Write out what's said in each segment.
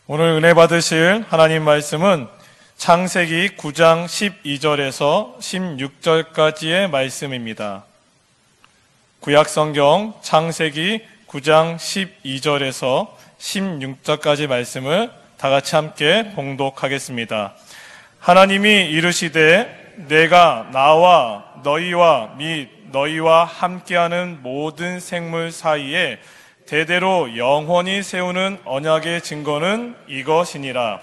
오늘 은혜 받으실 하나님 말씀은 창세기 9장 12절에서 16절까지의 말씀입니다. 구약성경 창세기 9장 12절에서 16절까지 말씀을 다 같이 함께 봉독하겠습니다. 하나님이 이르시되 내가 나와 너희와 및 너희와 함께하는 모든 생물 사이에 대대로 영원히 세우는 언약의 증거는 이것이니라.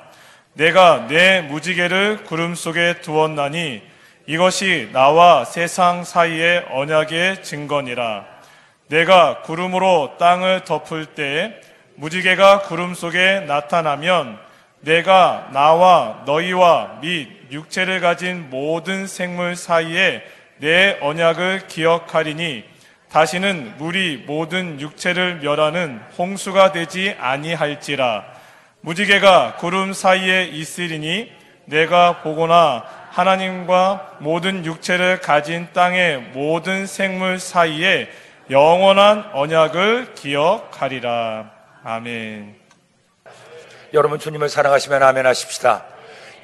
내가 내 무지개를 구름 속에 두었나니 이것이 나와 세상 사이의 언약의 증거니라. 내가 구름으로 땅을 덮을 때 무지개가 구름 속에 나타나면 내가 나와 너희와 및 육체를 가진 모든 생물 사이에 내 언약을 기억하리니 다시는 물이 모든 육체를 멸하는 홍수가 되지 아니할지라. 무지개가 구름 사이에 있으리니 내가 보거나 하나님과 모든 육체를 가진 땅의 모든 생물 사이에 영원한 언약을 기억하리라. 아멘. 여러분 주님을 사랑하시면 아멘 하십시다.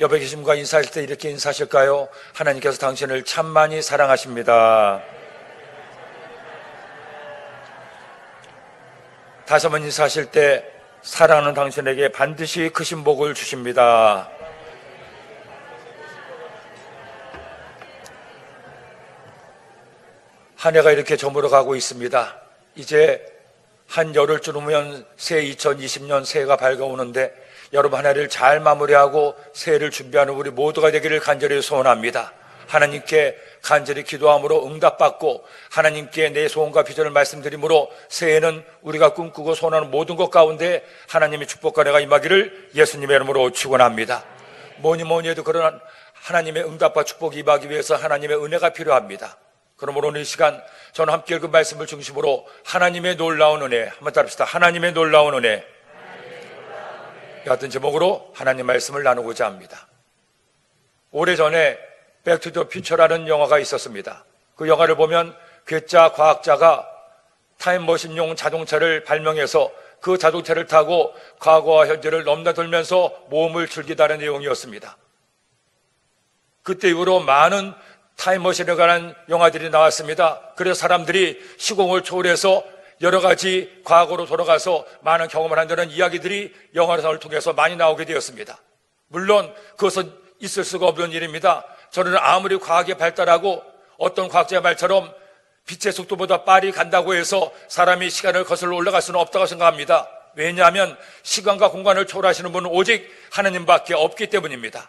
옆에 계신 분과 인사하실 때 이렇게 인사하실까요? 하나님께서 당신을 참 많이 사랑하십니다. 다시 한번 인사하실 때 사랑하는 당신에게 반드시 크신 복을 주십니다. 한 해가 이렇게 저물어 가고 있습니다. 이제 한 열흘 쯤이면 새 2020년 새해가 밝아오는데 여러분 한 해를 잘 마무리하고 새해를 준비하는 우리 모두가 되기를 간절히 소원합니다. 하나님께 간절히 기도함으로 응답받고 하나님께 내 소원과 비전을 말씀드림으로 새해는 우리가 꿈꾸고 소원하는 모든 것 가운데 하나님의 축복과 은혜가 임하기를 예수님의 이름으로 축원합니다. 뭐니 해도 그런 하나님의 응답과 축복이 임하기 위해서 하나님의 은혜가 필요합니다. 그러므로 오늘 이 시간 저는 함께 읽은 말씀을 중심으로 하나님의 놀라운 은혜 한번 따릅시다. 하나님의 놀라운 은혜 같은 제목으로 하나님 말씀을 나누고자 합니다. 오래전에 백투 더 퓨처라는 영화가 있었습니다. 그 영화를 보면 괴짜 과학자가 타임머신용 자동차를 발명해서 그 자동차를 타고 과거와 현재를 넘나들면서 모험을 즐기다는 내용이었습니다. 그때 이후로 많은 타임머신에 관한 영화들이 나왔습니다. 그래서 사람들이 시공을 초월해서 여러 가지 과거로 돌아가서 많은 경험을 한다는 이야기들이 영화를 통해서 많이 나오게 되었습니다. 물론 그것은 있을 수가 없는 일입니다. 저는 아무리 과학이 발달하고 어떤 과학자의 말처럼 빛의 속도보다 빨리 간다고 해서 사람이 시간을 거슬러 올라갈 수는 없다고 생각합니다. 왜냐하면 시간과 공간을 초월하시는 분은 오직 하나님밖에 없기 때문입니다.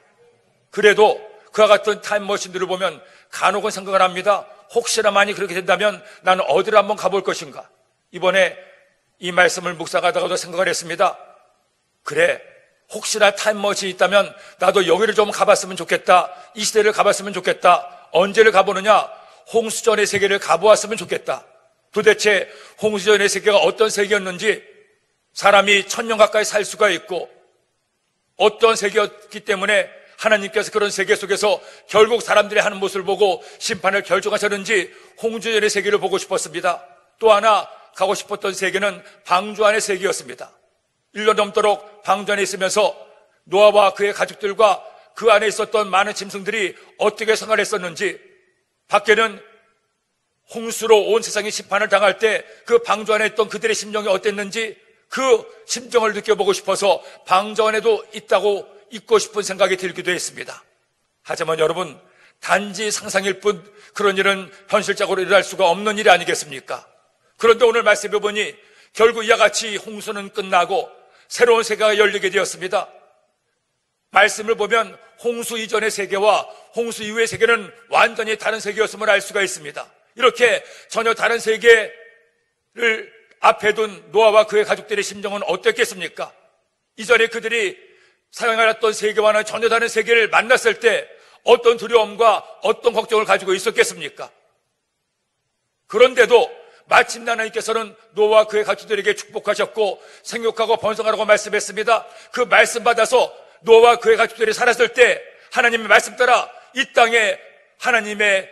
그래도 그와 같은 타임머신들을 보면 간혹은 생각을 합니다. 혹시나 만이 그렇게 된다면 나는 어디를 한번 가볼 것인가. 이번에 이 말씀을 묵상하다가도 생각을 했습니다. 그래, 혹시나 타임머신이 있다면 나도 여기를 좀 가봤으면 좋겠다. 이 시대를 가봤으면 좋겠다. 언제를 가보느냐? 홍수전의 세계를 가보았으면 좋겠다. 도대체 홍수전의 세계가 어떤 세계였는지, 사람이 1000년 가까이 살 수가 있고 어떤 세계였기 때문에 하나님께서 그런 세계 속에서 결국 사람들이 하는 모습을 보고 심판을 결정하셨는지 홍수전의 세계를 보고 싶었습니다. 또 하나 가고 싶었던 세계는 방주 안의 세계였습니다. 1년 넘도록 방주 안에 있으면서 노아와 그의 가족들과 그 안에 있었던 많은 짐승들이 어떻게 생활했었는지, 밖에는 홍수로 온 세상이 심판을 당할 때 그 방주 안에 있던 그들의 심정이 어땠는지 그 심정을 느껴보고 싶어서 방주 안에도 있고 싶은 생각이 들기도 했습니다. 하지만 여러분, 단지 상상일 뿐 그런 일은 현실적으로 일어날 수가 없는 일이 아니겠습니까? 그런데 오늘 말씀해 보니 결국 이와 같이 홍수는 끝나고 새로운 세계가 열리게 되었습니다. 말씀을 보면 홍수 이전의 세계와 홍수 이후의 세계는 완전히 다른 세계였음을 알 수가 있습니다. 이렇게 전혀 다른 세계를 앞에 둔 노아와 그의 가족들의 심정은 어땠겠습니까? 이전에 그들이 사용해왔던 세계와는 전혀 다른 세계를 만났을 때 어떤 두려움과 어떤 걱정을 가지고 있었겠습니까? 그런데도 마침내 하나님께서는 노아와 그의 가족들에게 축복하셨고 생육하고 번성하라고 말씀했습니다. 그 말씀 받아서 노아와 그의 가족들이 살았을 때 하나님의 말씀 따라 이 땅에 하나님의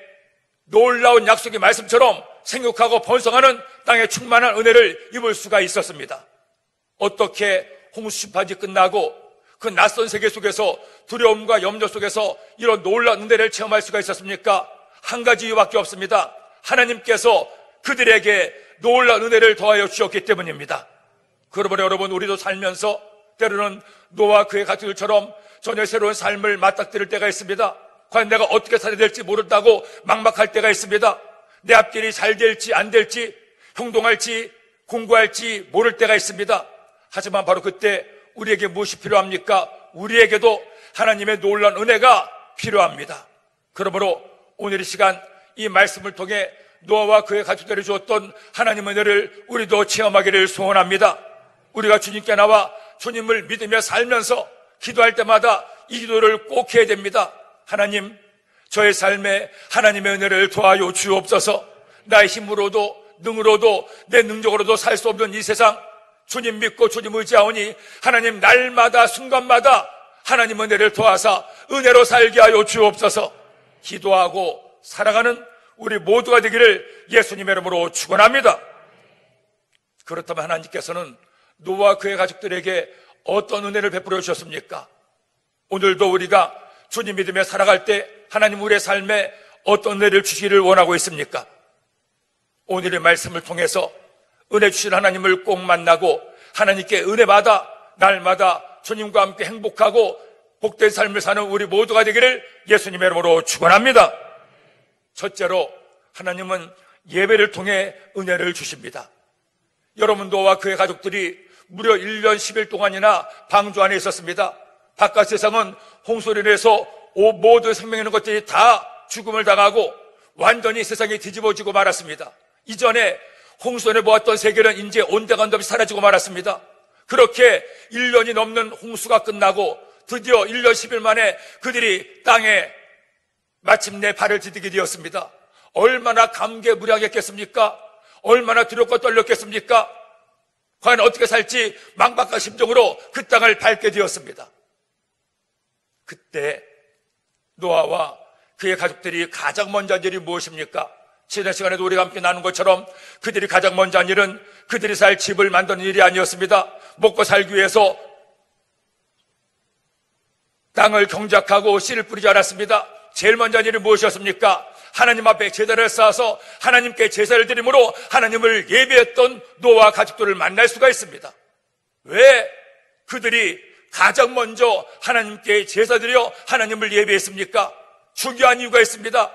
놀라운 약속의 말씀처럼 생육하고 번성하는 땅에 충만한 은혜를 입을 수가 있었습니다. 어떻게 홍수 심판이 끝나고 그 낯선 세계 속에서 두려움과 염려 속에서 이런 놀라운 은혜를 체험할 수가 있었습니까? 한 가지 이유밖에 없습니다. 하나님께서 그들에게 놀라운 은혜를 더하여 주셨기 때문입니다. 그러므로 여러분, 우리도 살면서 때로는 노아와 그의 가족들처럼 전혀 새로운 삶을 맞닥뜨릴 때가 있습니다. 과연 내가 어떻게 살아야 될지 모른다고 막막할 때가 있습니다. 내 앞길이 잘 될지 안 될지, 행동할지 공부할지 모를 때가 있습니다. 하지만 바로 그때 우리에게 무엇이 필요합니까? 우리에게도 하나님의 놀라운 은혜가 필요합니다. 그러므로 오늘 이 시간 이 말씀을 통해 노아와 그의 가족들이 주었던 하나님의 은혜를 우리도 체험하기를 소원합니다. 우리가 주님께 나와 주님을 믿으며 살면서 기도할 때마다 이 기도를 꼭 해야 됩니다. 하나님, 저의 삶에 하나님의 은혜를 더하여 주옵소서. 나의 힘으로도 능으로도 내 능력으로도 살 수 없는 이 세상, 주님 믿고 주님 의지하오니 하나님 날마다 순간마다 하나님의 은혜를 더하사 은혜로 살게 하여 주옵소서. 기도하고 살아가는 우리 모두가 되기를 예수님의 이름으로 축원합니다. 그렇다면 하나님께서는 노아와 그의 가족들에게 어떤 은혜를 베풀어 주셨습니까? 오늘도 우리가 주님 믿으며 살아갈 때 하나님 우리의 삶에 어떤 은혜를 주시기를 원하고 있습니까? 오늘의 말씀을 통해서 은혜 주신 하나님을 꼭 만나고 하나님께 은혜받아 날마다 주님과 함께 행복하고 복된 삶을 사는 우리 모두가 되기를 예수님의 이름으로 축원합니다. 첫째로 하나님은 예배를 통해 은혜를 주십니다. 여러분, 노아와 그의 가족들이 무려 1년 10일 동안이나 방주 안에 있었습니다. 바깥 세상은 홍수로 인해서 모든 생명 있는 것들이 다 죽음을 당하고 완전히 세상이 뒤집어지고 말았습니다. 이전에 홍수에 보았던 세계는 이제 온데간도 없이 사라지고 말았습니다. 그렇게 1년이 넘는 홍수가 끝나고 드디어 1년 10일 만에 그들이 땅에 마침내 발을 디디게 되었습니다. 얼마나 감개무량했겠습니까? 얼마나 두렵고 떨렸겠습니까? 과연 어떻게 살지 막막한 심정으로 그 땅을 밟게 되었습니다. 그때 노아와 그의 가족들이 가장 먼저 한 일이 무엇입니까? 지난 시간에도 우리가 함께 나눈 것처럼 그들이 가장 먼저 한 일은 그들이 살 집을 만드는 일이 아니었습니다. 먹고 살기 위해서 땅을 경작하고 씨를 뿌리지 않았습니다. 제일 먼저 한 일이 무엇이었습니까? 하나님 앞에 제단을 쌓아서 하나님께 제사를 드림으로 하나님을 예배했던 노아와 가족들을 만날 수가 있습니다. 왜 그들이 가장 먼저 하나님께 제사드려 하나님을 예배했습니까? 중요한 이유가 있습니다.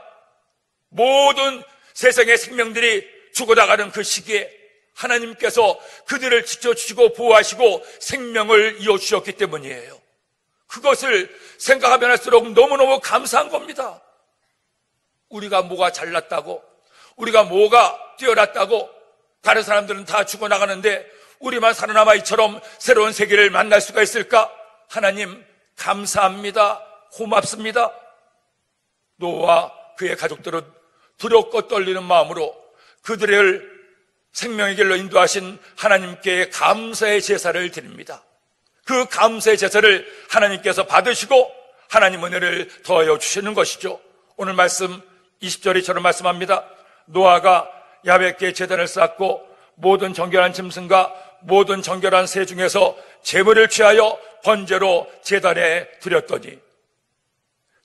모든 세상의 생명들이 죽어나가는 그 시기에 하나님께서 그들을 지켜주시고 보호하시고 생명을 이어주셨기 때문이에요. 그것을 생각하면 할수록 너무너무 감사한 겁니다. 우리가 뭐가 잘났다고, 우리가 뭐가 뛰어났다고, 다른 사람들은 다 죽어나가는데 우리만 살아남아 이처럼 새로운 세계를 만날 수가 있을까? 하나님 감사합니다. 고맙습니다. 노아와 그의 가족들은 두렵고 떨리는 마음으로 그들을 생명의 길로 인도하신 하나님께 감사의 제사를 드립니다. 그 감사의 제사를 하나님께서 받으시고 하나님 은혜를 더하여 주시는 것이죠. 오늘 말씀 20절에 이처럼 말씀합니다. 노아가 야훼께 제단을 쌓고 모든 정결한 짐승과 모든 정결한 새 중에서 제물을 취하여 번제로 제단에 드렸더니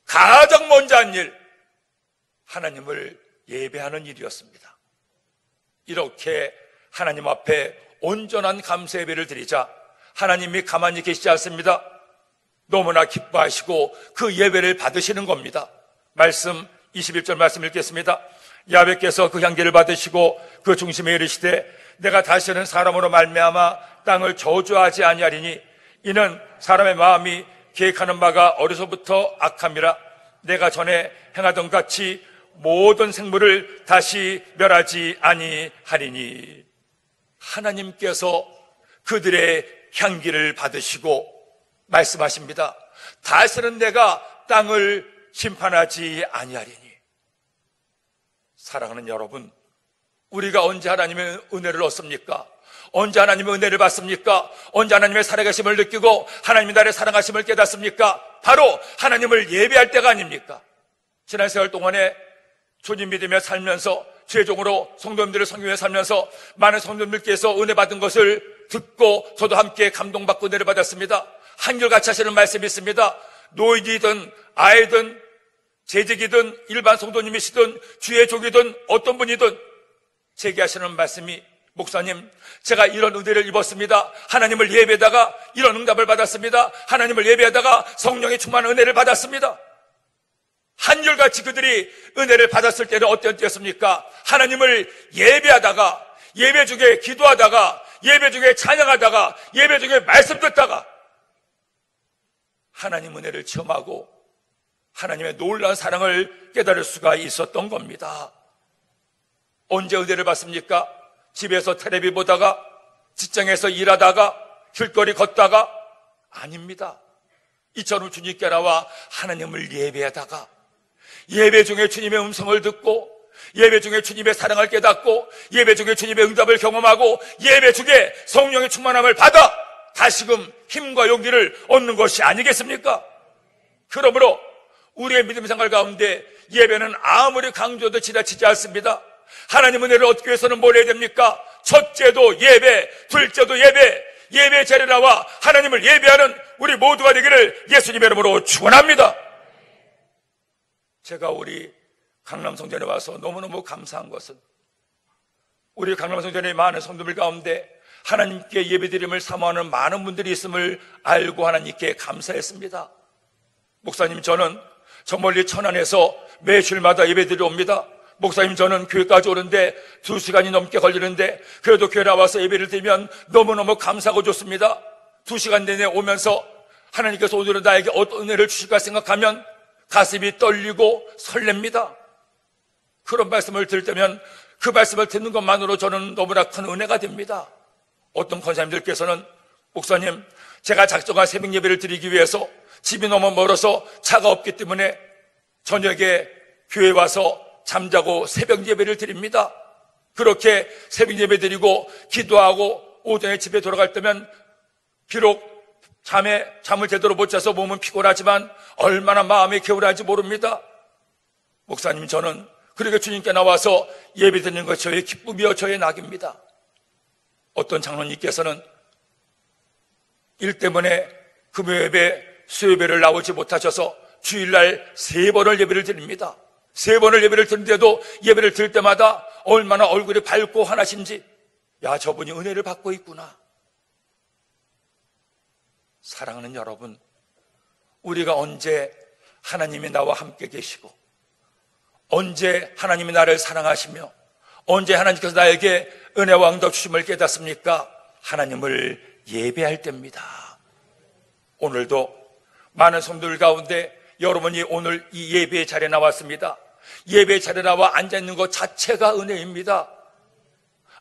가장 먼저 한 일, 하나님을 예배하는 일이었습니다. 이렇게 하나님 앞에 온전한 감사 예배를 드리자 하나님이 가만히 계시지 않습니다. 너무나 기뻐하시고 그 예배를 받으시는 겁니다. 말씀 21절 말씀 읽겠습니다. 야훼께서 그 향기를 받으시고 그 중심에 이르시되 내가 다시는 사람으로 말미암아 땅을 저주하지 아니하리니 이는 사람의 마음이 계획하는 바가 어려서부터 악함이라. 내가 전에 행하던 같이 모든 생물을 다시 멸하지 아니하리니. 하나님께서 그들의 향기를 받으시고 말씀하십니다. 다시는 내가 땅을 심판하지 아니하리니. 사랑하는 여러분, 우리가 언제 하나님의 은혜를 얻습니까? 언제 하나님의 은혜를 받습니까? 언제 하나님의 살아계심을 느끼고 하나님이 나를 사랑하심을 깨닫습니까? 바로 하나님을 예배할 때가 아닙니까? 지난 세월 동안에 주님 믿으며 살면서 최종으로 성도님들을 섬기며 살면서 많은 성도님들께서 은혜 받은 것을 듣고 저도 함께 감동받고 은혜를 받았습니다. 한결같이 하시는 말씀이 있습니다. 노인이든 아이든 재직이든 일반 성도님이시든 주의 종이든 어떤 분이든 제게 하시는 말씀이, 목사님, 제가 이런 은혜를 입었습니다. 하나님을 예배하다가 이런 응답을 받았습니다. 하나님을 예배하다가 성령의 충만한 은혜를 받았습니다. 한결같이 그들이 은혜를 받았을 때는 어떤 때였습니까? 하나님을 예배하다가, 예배 중에 기도하다가, 예배 중에 찬양하다가, 예배 중에 말씀 듣다가 하나님 은혜를 체험하고 하나님의 놀라운 사랑을 깨달을 수가 있었던 겁니다. 언제 은혜를 받습니까? 집에서 텔레비 보다가, 직장에서 일하다가, 길거리 걷다가? 아닙니다. 이처럼 주님께 나와 하나님을 예배하다가, 예배 중에 주님의 음성을 듣고, 예배 중에 주님의 사랑을 깨닫고, 예배 중에 주님의 응답을 경험하고, 예배 중에 성령의 충만함을 받아 다시금 힘과 용기를 얻는 것이 아니겠습니까? 그러므로 우리의 믿음 생활 가운데 예배는 아무리 강조도 지나치지 않습니다. 하나님 은혜를 얻기 위해서는 뭘 해야 됩니까? 첫째도 예배, 둘째도 예배, 예배 자리에 나와 하나님을 예배하는 우리 모두가 되기를 예수님의 이름으로 축원합니다. 제가 우리 강남성전에 와서 너무너무 감사한 것은 우리 강남성전의 많은 성도들 가운데 하나님께 예배드림을 사모하는 많은 분들이 있음을 알고 하나님께 감사했습니다. 목사님, 저는 저 멀리 천안에서 매주일마다 예배드리러 옵니다. 목사님, 저는 교회까지 오는데 2시간이 넘게 걸리는데 그래도 교회 나와서 예배를 드리면 너무너무 감사하고 좋습니다. 2시간 내내 오면서 하나님께서 오늘은 나에게 어떤 은혜를 주실까 생각하면 가슴이 떨리고 설렙니다. 그런 말씀을 들을 때면 그 말씀을 듣는 것만으로 저는 너무나 큰 은혜가 됩니다. 어떤 권사님들께서는 목사님, 제가 작정한 새벽 예배를 드리기 위해서 집이 너무 멀어서 차가 없기 때문에 저녁에 교회에 와서 잠자고 새벽 예배를 드립니다. 그렇게 새벽 예배 드리고 기도하고 오전에 집에 돌아갈 때면 비록 잠을 제대로 못 자서 몸은 피곤하지만 얼마나 마음이 개운한지 모릅니다. 목사님, 저는 그렇게 주님께 나와서 예배 드리는 것이 저의 기쁨이요 저의 낙입니다. 어떤 장로님께서는 일 때문에 금요예배, 수요예배를 나오지 못하셔서 주일날 3번을 예배를 드립니다. 3번을 예배를 드는데도 예배를 드릴 때마다 얼마나 얼굴이 밝고 환하신지, 야, 저분이 은혜를 받고 있구나. 사랑하는 여러분, 우리가 언제 하나님이 나와 함께 계시고, 언제 하나님이 나를 사랑하시며, 언제 하나님께서 나에게 은혜와 응답 주심을 깨닫습니까? 하나님을 예배할 때입니다. 오늘도 많은 성도들 가운데 여러분이 오늘 이 예배의 자리에 나왔습니다. 예배의 자리에 나와 앉아있는 것 자체가 은혜입니다.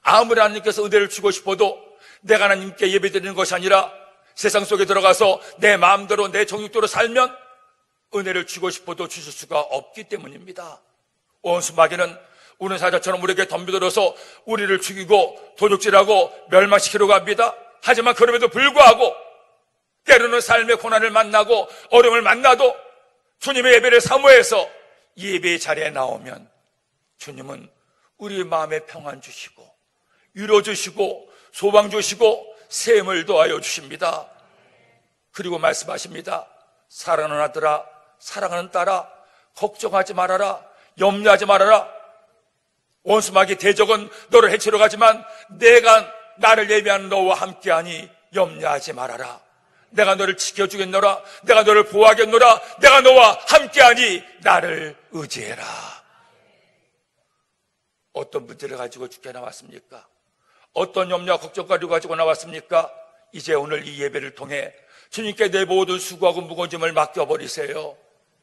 아무리 하나님께서 은혜를 주고 싶어도 내가 하나님께 예배드리는 것이 아니라 세상 속에 들어가서 내 마음대로 내 정욕대로 살면 은혜를 주고 싶어도 주실 수가 없기 때문입니다. 원수 마귀는 우는 사자처럼 우리에게 덤벼들어서 우리를 죽이고 도둑질하고 멸망시키려고 합니다. 하지만 그럼에도 불구하고 때로는 삶의 고난을 만나고 어려움을 만나도 주님의 예배를 사모해서 예배의 자리에 나오면 주님은 우리 마음에 평안 주시고 위로 주시고 소망 주시고 샘을 더하여 주십니다. 그리고 말씀하십니다. 사랑하는 아들아, 사랑하는 딸아, 걱정하지 말아라, 염려하지 말아라. 원수 마귀 대적은 너를 해치러 가지만 내가 나를 예배하는 너와 함께하니 염려하지 말아라. 내가 너를 지켜주겠노라. 내가 너를 보호하겠노라. 내가 너와 함께하니 나를 의지해라. 어떤 문제를 가지고 주께 나왔습니까? 어떤 염려와 걱정거리를 가지고 나왔습니까? 이제 오늘 이 예배를 통해 주님께 내 모든 수고하고 무거운 짐을 맡겨버리세요.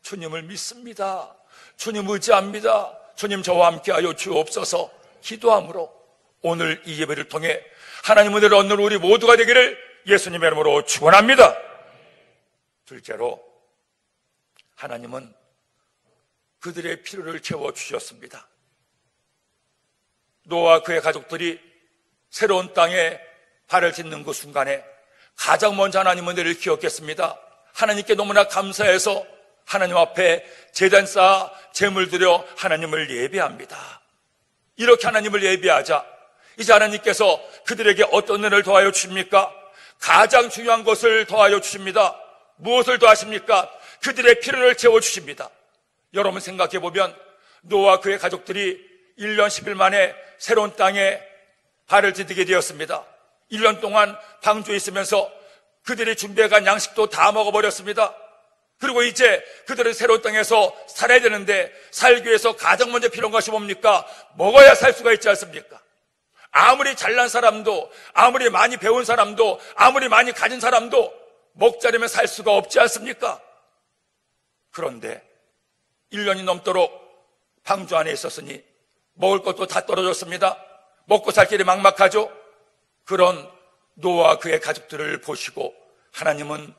주님을 믿습니다. 주님 의지합니다. 주님 저와 함께하여 주옵소서. 기도함으로 오늘 이 예배를 통해 하나님 은혜를 얻는 우리 모두가 되기를 예수님의 이름으로 축원합니다. 둘째로, 하나님은 그들의 필요를 채워주셨습니다. 노아와 그의 가족들이 새로운 땅에 발을 딛는 그 순간에 가장 먼저 하나님 은혜를 기억했습니다. 하나님께 너무나 감사해서 하나님 앞에 제단 쌓아 제물 드려 하나님을 예배합니다. 이렇게 하나님을 예배하자 이제 하나님께서 그들에게 어떤 은혜를 더하여 주십니까? 가장 중요한 것을 더하여 주십니다. 무엇을 더하십니까? 그들의 필요를 채워주십니다. 여러분 생각해 보면 노아와 그의 가족들이 1년 10일 만에 새로운 땅에 발을 디디게 되었습니다. 1년 동안 방주에 있으면서 그들이 준비해간 양식도 다 먹어버렸습니다. 그리고 이제 그들은 새로운 땅에서 살아야 되는데 살기 위해서 가장 먼저 필요한 것이 뭡니까? 먹어야 살 수가 있지 않습니까? 아무리 잘난 사람도, 아무리 많이 배운 사람도, 아무리 많이 가진 사람도 먹자려면 살 수가 없지 않습니까? 그런데 1년이 넘도록 방주 안에 있었으니 먹을 것도 다 떨어졌습니다. 먹고 살 길이 막막하죠. 그런 노아와 그의 가족들을 보시고 하나님은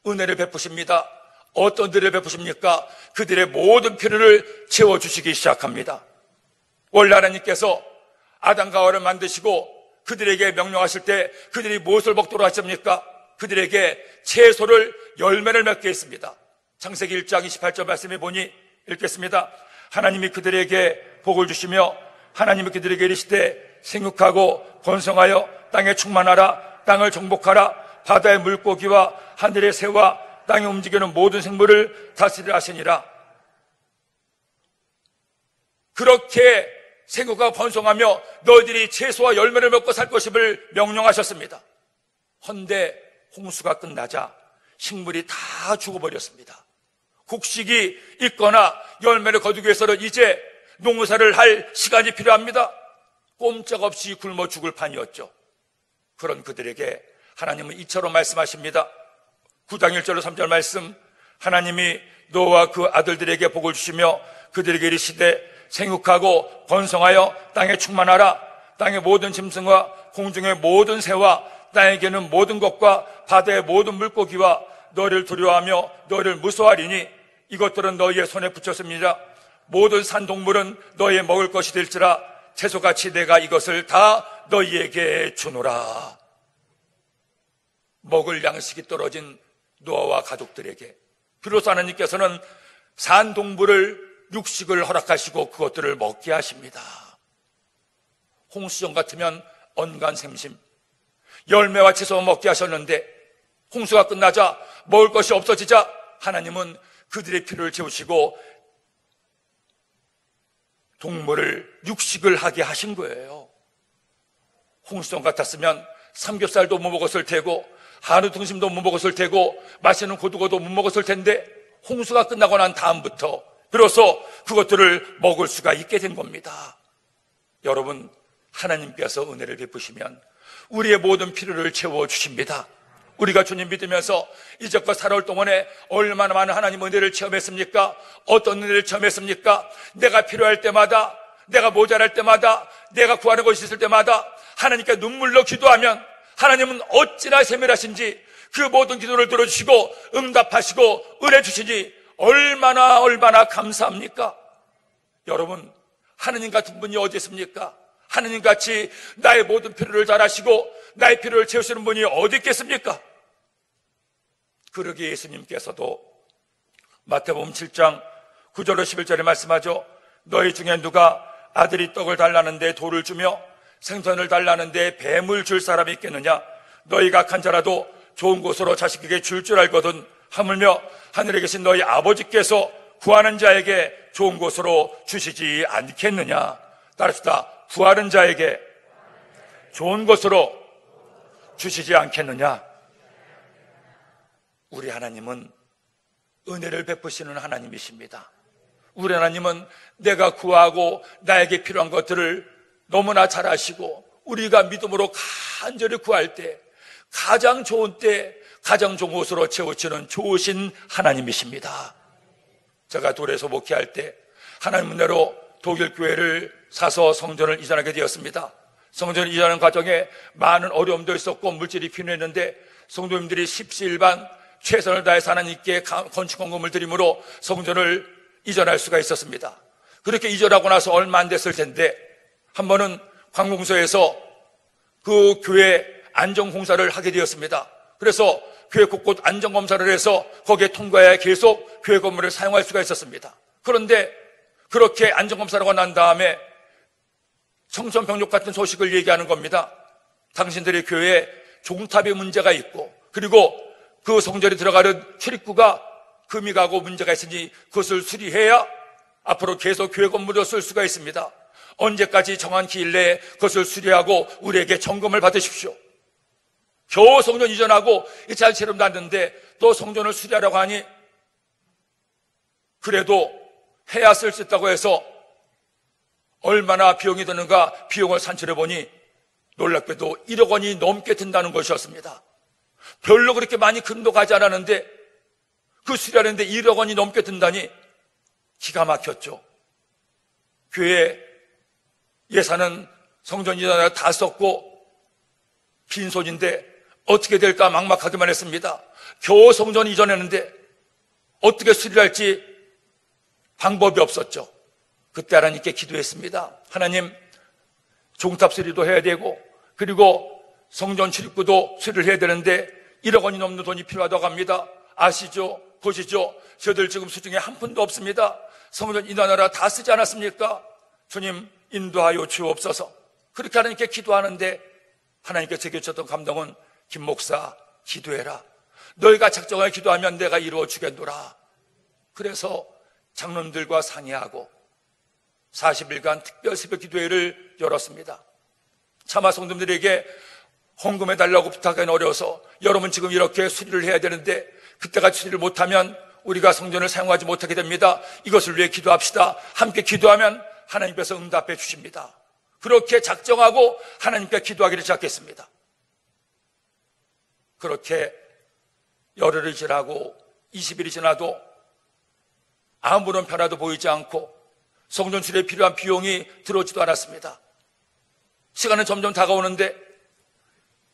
은혜를 베푸십니다. 어떤 은혜를 베푸십니까? 그들의 모든 필요를 채워주시기 시작합니다. 원래 하나님께서 아담과 하와를 만드시고 그들에게 명령하실 때 그들이 무엇을 먹도록 하십니까? 그들에게 채소를, 열매를 맺게 했습니다. 창세기 1장 28절 말씀에 보니 읽겠습니다. 하나님이 그들에게 복을 주시며 하나님이 그들에게 이르시되 생육하고 번성하여 땅에 충만하라, 땅을 정복하라, 바다의 물고기와 하늘의 새와 땅에 움직이는 모든 생물을 다스리라 하시니라. 그렇게 생육하고 번성하며 너희들이 채소와 열매를 먹고 살 것임을 명령하셨습니다. 헌데 홍수가 끝나자 식물이 다 죽어버렸습니다. 곡식이 있거나 열매를 거두기 위해서는 이제 농사를 할 시간이 필요합니다. 꼼짝없이 굶어 죽을 판이었죠. 그런 그들에게 하나님은 이처럼 말씀하십니다. 9장 1절로 3절 말씀, 하나님이 노아와 그 아들들에게 복을 주시며 그들에게 이르시되 생육하고 번성하여 땅에 충만하라, 땅의 모든 짐승과 공중의 모든 새와 땅에게는 모든 것과 바다의 모든 물고기와 너를 두려워하며 너를 무서워하리니 이것들은 너희의 손에 붙였습니다. 모든 산동물은 너희의 먹을 것이 될지라 채소같이 내가 이것을 다 너희에게 주노라. 먹을 양식이 떨어진 노아와 가족들에게 비로소 하나님께서는 산동물을 육식을 허락하시고 그것들을 먹게 하십니다. 홍수전 같으면 언간생심, 열매와 채소 먹게 하셨는데 홍수가 끝나자 먹을 것이 없어지자 하나님은 그들의 필요를 채우시고 동물을 육식을 하게 하신 거예요. 홍수전 같았으면 삼겹살도 못 먹었을 테고 한우 등심도 못 먹었을 테고 맛있는 고등어도 못 먹었을 텐데 홍수가 끝나고 난 다음부터 비로소 그것들을 먹을 수가 있게 된 겁니다. 여러분, 하나님께서 은혜를 베푸시면 우리의 모든 필요를 채워주십니다. 우리가 주님 믿으면서 이제껏 살아올 동안에 얼마나 많은 하나님 은혜를 체험했습니까? 어떤 은혜를 체험했습니까? 내가 필요할 때마다, 내가 모자랄 때마다, 내가 구하는 것이 있을 때마다 하나님께 눈물로 기도하면 하나님은 어찌나 세밀하신지 그 모든 기도를 들어주시고 응답하시고 은혜 주시니 얼마나 감사합니까? 여러분, 하나님 같은 분이 어디 있습니까? 하나님같이 나의 모든 필요를 잘 아시고 나의 필요를 채우시는 분이 어디 있겠습니까? 그러기에 예수님께서도 마태복음 7장 9절로 11절에 말씀하죠. 너희 중에 누가 아들이 떡을 달라는데 돌을 주며 생선을 달라는데 뱀을 줄 사람이 있겠느냐? 너희가 간자라도 좋은 곳으로 자식에게 줄 알거든 하물며 하늘에 계신 너희 아버지께서 구하는 자에게 좋은 곳으로 주시지 않겠느냐? 따릅시다. 구하는 자에게 좋은 곳으로 주시지 않겠느냐? 우리 하나님은 은혜를 베푸시는 하나님이십니다. 우리 하나님은 내가 구하고 나에게 필요한 것들을 너무나 잘 아시고 우리가 믿음으로 간절히 구할 때 가장 좋은 때 가장 좋은 곳으로 채워주는 좋으신 하나님이십니다. 제가 돌에서 목회할 때 하나님 은혜로 독일 교회를 사서 성전을 이전하게 되었습니다. 성전을 이전하는 과정에 많은 어려움도 있었고 물질이 필요했는데 성도님들이 십시일반 최선을 다해서 하나님께 건축 헌금을 드림으로 성전을 이전할 수가 있었습니다. 그렇게 이전하고 나서 얼마 안 됐을 텐데 한 번은 관공서에서 그 교회 안전공사를 하게 되었습니다. 그래서 교회 곳곳 안전검사를 해서 거기에 통과해야 계속 교회 건물을 사용할 수가 있었습니다. 그런데 그렇게 안전검사를 하고 난 다음에 청천벽력 같은 소식을 얘기하는 겁니다. 당신들의 교회에 종탑에 문제가 있고, 그리고 그 성전에 들어가는 출입구가 금이 가고 문제가 있으니 그것을 수리해야 앞으로 계속 교회 건물로 쓸 수가 있습니다. 언제까지 정한 기일 내에 그것을 수리하고 우리에게 점검을 받으십시오. 겨우 성전 이전하고 잘 채로 놨는데 또 성전을 수리하라고 하니, 그래도 해야 쓸 수 있다고 해서 얼마나 비용이 드는가 비용을 산출해 보니 놀랍게도 1억 원이 넘게 든다는 것이었습니다. 별로 그렇게 많이 금도 가지 않았는데 그 수리하는데 1억 원이 넘게 든다니 기가 막혔죠. 교회 예산은 성전 이전에 다 썼고 빈손인데 어떻게 될까 막막하기만 했습니다. 겨우 성전 이전했는데 어떻게 수리를 할지 방법이 없었죠. 그때 하나님께 기도했습니다. 하나님, 종탑 수리도 해야 되고, 그리고 성전 출입구도 수리를 해야 되는데 1억 원이 넘는 돈이 필요하다고 합니다. 아시죠? 보시죠? 저들 지금 수중에 한 푼도 없습니다. 성전 인하느라 다 쓰지 않았습니까? 주님, 인도하여 주옵소서. 그렇게 하나님께 기도하는데 하나님께 제게 주셨던 감동은, 김 목사, 기도해라. 너희가 작정하여 기도하면 내가 이루어 주겠노라. 그래서 장로님들과 상의하고 40일간 특별 새벽 기도회를 열었습니다. 차마 성도들에게 헌금해달라고 부탁하기는 어려워서, 여러분 지금 이렇게 수리를 해야 되는데 그때가 수리를 못하면 우리가 성전을 사용하지 못하게 됩니다. 이것을 위해 기도합시다. 함께 기도하면 하나님께서 응답해 주십니다. 그렇게 작정하고 하나님께 기도하기를 시작했습니다. 그렇게 열흘이 지나고 20일이 지나도 아무런 변화도 보이지 않고 성전 수리에 필요한 비용이 들어오지도 않았습니다. 시간은 점점 다가오는데,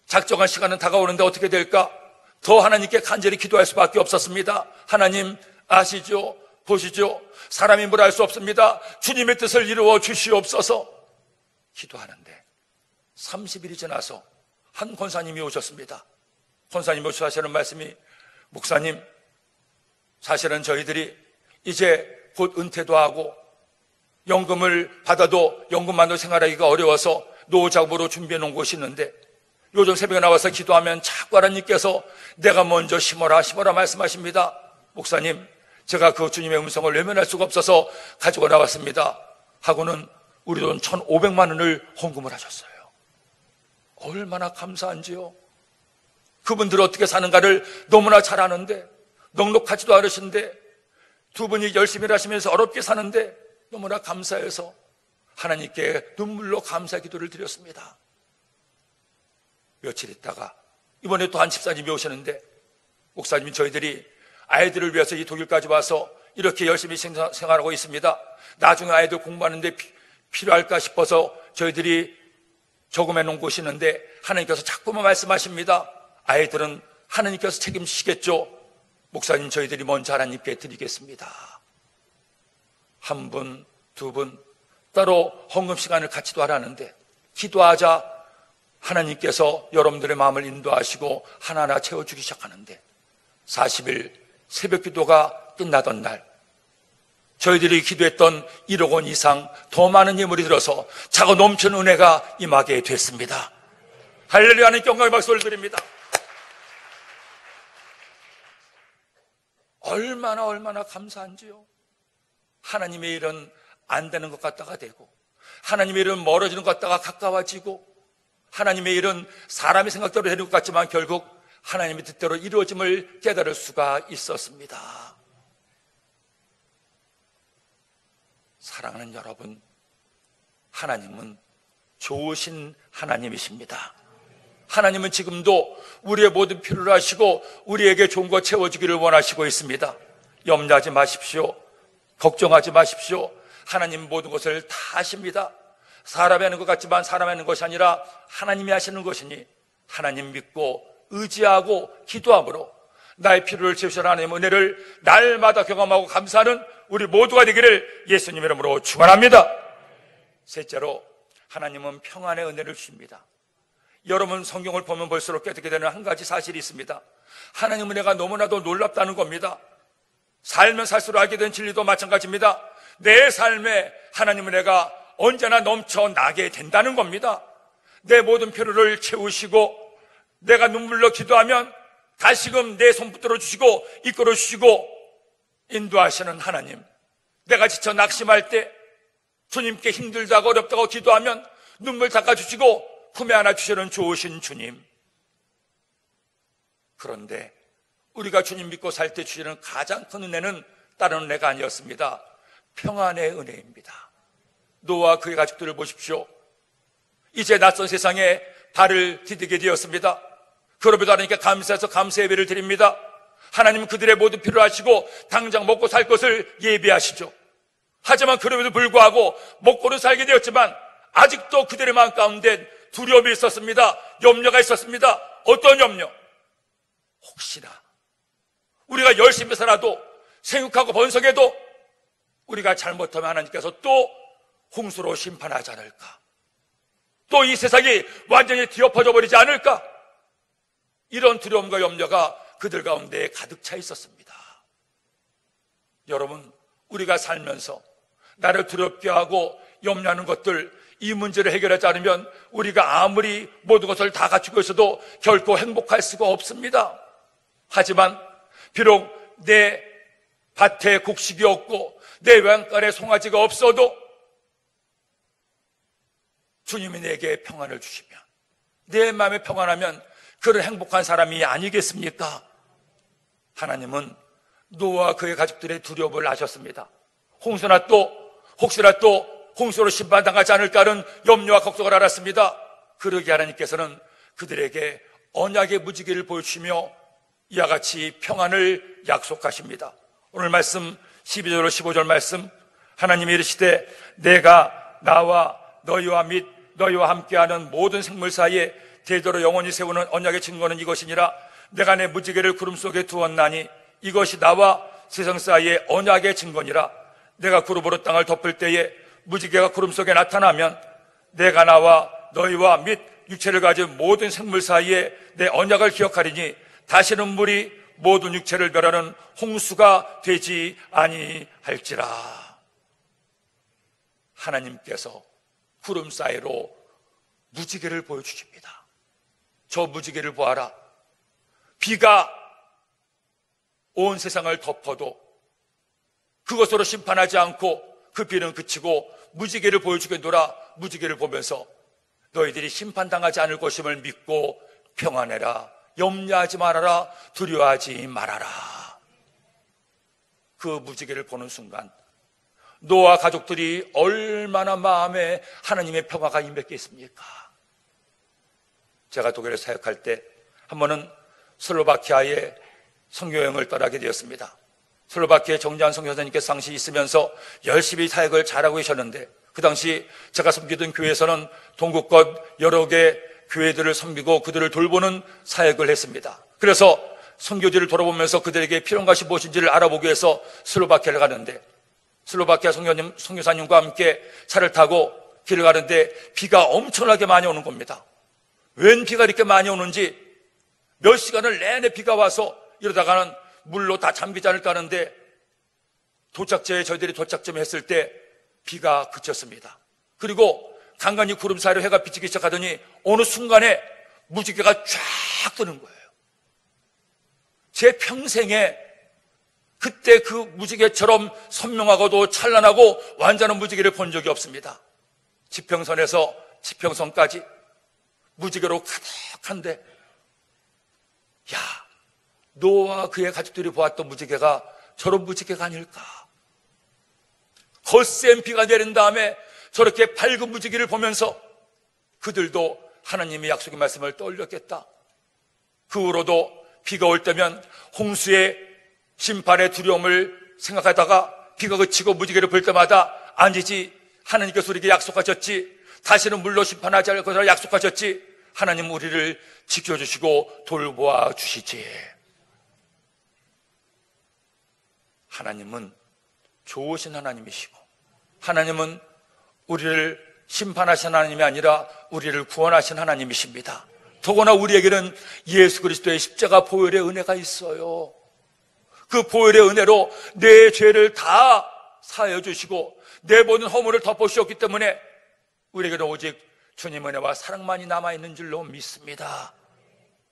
작정한 시간은 다가오는데 어떻게 될까? 더 하나님께 간절히 기도할 수밖에 없었습니다. 하나님 아시죠? 보시죠? 사람이 뭘 할 수 없습니다. 주님의 뜻을 이루어 주시옵소서. 기도하는데 30일이 지나서 한 권사님이 오셨습니다. 권사님이 오셔서 하시는 말씀이, 목사님, 사실은 저희들이 이제 곧 은퇴도 하고 연금을 받아도 연금만으로 생활하기가 어려워서 노후자금으로 준비해 놓은 곳이 있는데, 요즘 새벽에 나와서 기도하면 자꾸 하나님께서 내가 먼저 심어라 말씀하십니다. 목사님, 제가 그 주님의 음성을 외면할 수가 없어서 가지고 나왔습니다. 하고는 우리 돈 1,500만 원을 헌금을 하셨어요. 얼마나 감사한지요. 그분들 어떻게 사는가를 너무나 잘 아는데, 넉넉하지도 않으신데 두 분이 열심히 하시면서 어렵게 사는데 너무나 감사해서 하나님께 눈물로 감사 기도를 드렸습니다. 며칠 있다가 이번에 또 한 집사님이 오셨는데, 목사님, 저희들이 아이들을 위해서 이 독일까지 와서 이렇게 열심히 생활하고 있습니다. 나중에 아이들 공부하는데 필요할까 싶어서 저희들이 저금해 놓은 곳이 있는데 하나님께서 자꾸만 말씀하십니다. 아이들은 하나님께서 책임지시겠죠. 목사님, 저희들이 먼저 하나님께 드리겠습니다. 한 분, 두 분 따로 헌금 시간을 갖지도 않았는데 기도하자 하나님께서 여러분들의 마음을 인도하시고 하나하나 채워주기 시작하는데, 40일 새벽 기도가 끝나던 날 저희들이 기도했던 1억 원 이상 더 많은 예물이 들어서 차고 넘치는 은혜가 임하게 됐습니다. 할렐루야. 하나님께 영광의 박수를 드립니다. 얼마나 감사한지요. 하나님의 일은 안 되는 것 같다가 되고, 하나님의 일은 멀어지는 것 같다가 가까워지고, 하나님의 일은 사람의 생각대로 되는 것 같지만 결국 하나님의 뜻대로 이루어짐을 깨달을 수가 있었습니다. 사랑하는 여러분, 하나님은 좋으신 하나님이십니다. 하나님은 지금도 우리의 모든 필요를 아시고 우리에게 좋은 것 채워주기를 원하시고 있습니다. 염려하지 마십시오. 걱정하지 마십시오. 하나님 모든 것을 다 아십니다. 사람이 하는 것 같지만 사람이 하는 것이 아니라 하나님이 하시는 것이니 하나님 믿고 의지하고 기도함으로 나의 필요를 채우시는 하나님의 은혜를 날마다 경험하고 감사하는 우리 모두가 되기를 예수님 이름으로 축원합니다. 셋째로, 하나님은 평안의 은혜를 주십니다. 여러분, 성경을 보면 볼수록 깨닫게 되는 한 가지 사실이 있습니다. 하나님 은혜가 너무나도 놀랍다는 겁니다. 살면 살수록 알게 된 진리도 마찬가지입니다. 내 삶에 하나님 은혜가 언제나 넘쳐나게 된다는 겁니다. 내 모든 필요를 채우시고 내가 눈물로 기도하면 다시금 내 손 붙들어 주시고 이끌어 주시고 인도하시는 하나님, 내가 지쳐 낙심할 때 주님께 힘들다고 어렵다고 기도하면 눈물 닦아주시고 품에 안아주시는 좋으신 주님. 그런데 우리가 주님 믿고 살 때 주시는 가장 큰 은혜는 다른 은혜가 아니었습니다. 평안의 은혜입니다. 노아와 그의 가족들을 보십시오. 이제 낯선 세상에 발을 디디게 되었습니다. 그럼에도 하나님께 감사해서 감사 예배를 드립니다. 하나님은 그들의 모든 필요를 아시고 당장 먹고 살 것을 예비하시죠. 하지만 그럼에도 불구하고 먹고는 살게 되었지만 아직도 그들의 마음 가운데 두려움이 있었습니다. 염려가 있었습니다. 어떤 염려? 혹시나 우리가 열심히 살아도 생육하고 번성해도 우리가 잘못하면 하나님께서 또 홍수로 심판하지 않을까? 또 이 세상이 완전히 뒤엎어져 버리지 않을까? 이런 두려움과 염려가 그들 가운데 가득 차 있었습니다. 여러분, 우리가 살면서 나를 두렵게 하고 염려하는 것들, 이 문제를 해결하지 않으면 우리가 아무리 모든 것을 다 갖추고 있어도 결코 행복할 수가 없습니다. 하지만 비록 내 밭에 곡식이 없고 내 외양간에 송아지가 없어도 주님이 내게 평안을 주시면, 내 마음에 평안하면 그런 행복한 사람이 아니겠습니까? 하나님은 노아와 그의 가족들의 두려움을 아셨습니다. 혹시나 또 홍수로 심판당하지 않을까 하는 염려와 걱정을 알았습니다. 그러기에 하나님께서는 그들에게 언약의 무지개를 보여주시며 이와 같이 평안을 약속하십니다. 오늘 말씀 12절 15절 말씀, 하나님이 이르시되 내가 나와 너희와 및 너희와 함께하는 모든 생물 사이에 대대로 영원히 세우는 언약의 증거는 이것이니라. 내가 내 무지개를 구름 속에 두었나니 이것이 나와 세상 사이의 언약의 증거니라. 내가 구름으로 땅을 덮을 때에 무지개가 구름 속에 나타나면 내가 나와 너희와 및 육체를 가진 모든 생물 사이에 내 언약을 기억하리니 다시는 물이 모든 육체를 멸하는 홍수가 되지 아니할지라. 하나님께서 구름 사이로 무지개를 보여주십니다. 저 무지개를 보아라. 비가 온 세상을 덮어도 그것으로 심판하지 않고 그 비는 그치고 무지개를 보여주겠노라. 무지개를 보면서 너희들이 심판당하지 않을 것임을 믿고 평안해라. 염려하지 말아라. 두려워하지 말아라. 그 무지개를 보는 순간 노아 가족들이 얼마나 마음에 하나님의 평화가 임했겠습니까? 제가 독일에 사역할 때 한 번은 슬로바키아에 선교여행을 떠나게 되었습니다. 슬로바키아의 정재한 선교사님께서 당시 있으면서 열심히 사역을 잘하고 계셨는데, 그 당시 제가 섬기던 교회에서는 동국껏 여러 개 교회들을 섬기고 그들을 돌보는 사역을 했습니다. 그래서 선교지를 돌아보면서 그들에게 필요한 것이 무엇인지를 알아보기 위해서 슬로바키아를 가는데, 슬로바키아 선교사님과 함께 차를 타고 길을 가는데 비가 엄청나게 많이 오는 겁니다. 웬 비가 이렇게 많이 오는지 몇 시간을 내내 비가 와서 이러다가는 물로 다 잠기지 않을까 하는데, 저희들이 도착점에 했을 때 비가 그쳤습니다. 그리고 간간히 구름 사이로 해가 비치기 시작하더니 어느 순간에 무지개가 쫙 뜨는 거예요. 제 평생에 그때 그 무지개처럼 선명하고도 찬란하고 완전한 무지개를 본 적이 없습니다. 지평선에서 지평선까지 무지개로 가득한데, 야, 노아와 그의 가족들이 보았던 무지개가 저런 무지개가 아닐까? 거센 비가 내린 다음에 저렇게 밝은 무지개를 보면서 그들도 하나님의 약속의 말씀을 떠올렸겠다. 그 후로도 비가 올 때면 홍수의 심판의 두려움을 생각하다가 비가 그치고 무지개를 볼 때마다 아니지, 하나님께서 우리에게 약속하셨지, 다시는 물로 심판하지 않을 것을 약속하셨지, 하나님 우리를 지켜주시고 돌보아 주시지. 하나님은 좋으신 하나님이시고, 하나님은 우리를 심판하신 하나님이 아니라 우리를 구원하신 하나님이십니다. 더구나 우리에게는 예수 그리스도의 십자가 보혈의 은혜가 있어요. 그 보혈의 은혜로 내 죄를 다 사하여 주시고 내 모든 허물을 덮어주셨기 때문에 우리에게는 오직 주님의 은혜와 사랑만이 남아있는 줄로 믿습니다.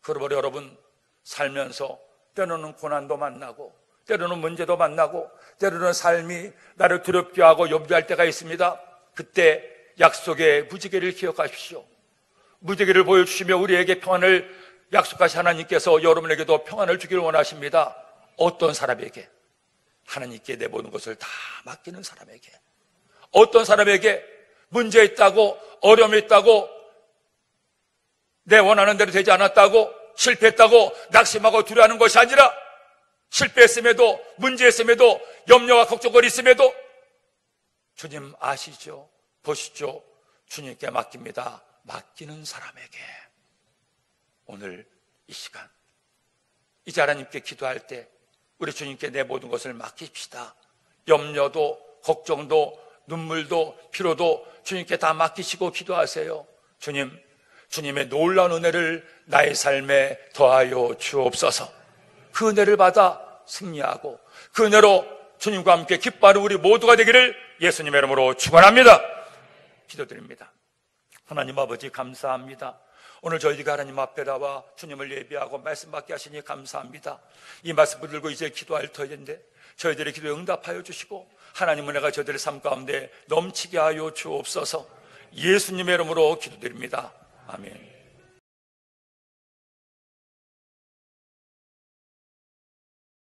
그러므로 여러분, 살면서 때로는 고난도 만나고 때로는 문제도 만나고 때로는 삶이 나를 두렵게 하고 염려할 때가 있습니다. 그때 약속의 무지개를 기억하십시오. 무지개를 보여주시며 우리에게 평안을 약속하신 하나님께서 여러분에게도 평안을 주기를 원하십니다. 어떤 사람에게? 하나님께 내 모든 것을 다 맡기는 사람에게. 어떤 사람에게 문제 있다고, 어려움이 있다고, 내 원하는 대로 되지 않았다고, 실패했다고 낙심하고 두려워하는 것이 아니라, 실패했음에도, 문제했음에도, 염려와 걱정거리 있음에도 주님 아시죠? 보시죠? 주님께 맡깁니다. 맡기는 사람에게. 오늘 이 시간 이제 하나님께 기도할 때 우리 주님께 내 모든 것을 맡깁시다. 염려도 걱정도 눈물도 피로도 주님께 다 맡기시고 기도하세요. 주님, 주님의 놀라운 은혜를 나의 삶에 더하여 주옵소서. 그 은혜를 받아 승리하고 그 은혜로 주님과 함께 기뻐하는 우리 모두가 되기를 예수님의 이름으로 축원합니다. 기도드립니다. 하나님 아버지, 감사합니다. 오늘 저희가 하나님 앞에 나와 주님을 예배하고 말씀 받게 하시니 감사합니다. 이 말씀 붙들고 이제 기도할 터인데 저희들의 기도에 응답하여 주시고 하나님 은혜가 저희들의 삶 가운데 넘치게 하여 주옵소서. 예수님의 이름으로 기도드립니다. 아멘.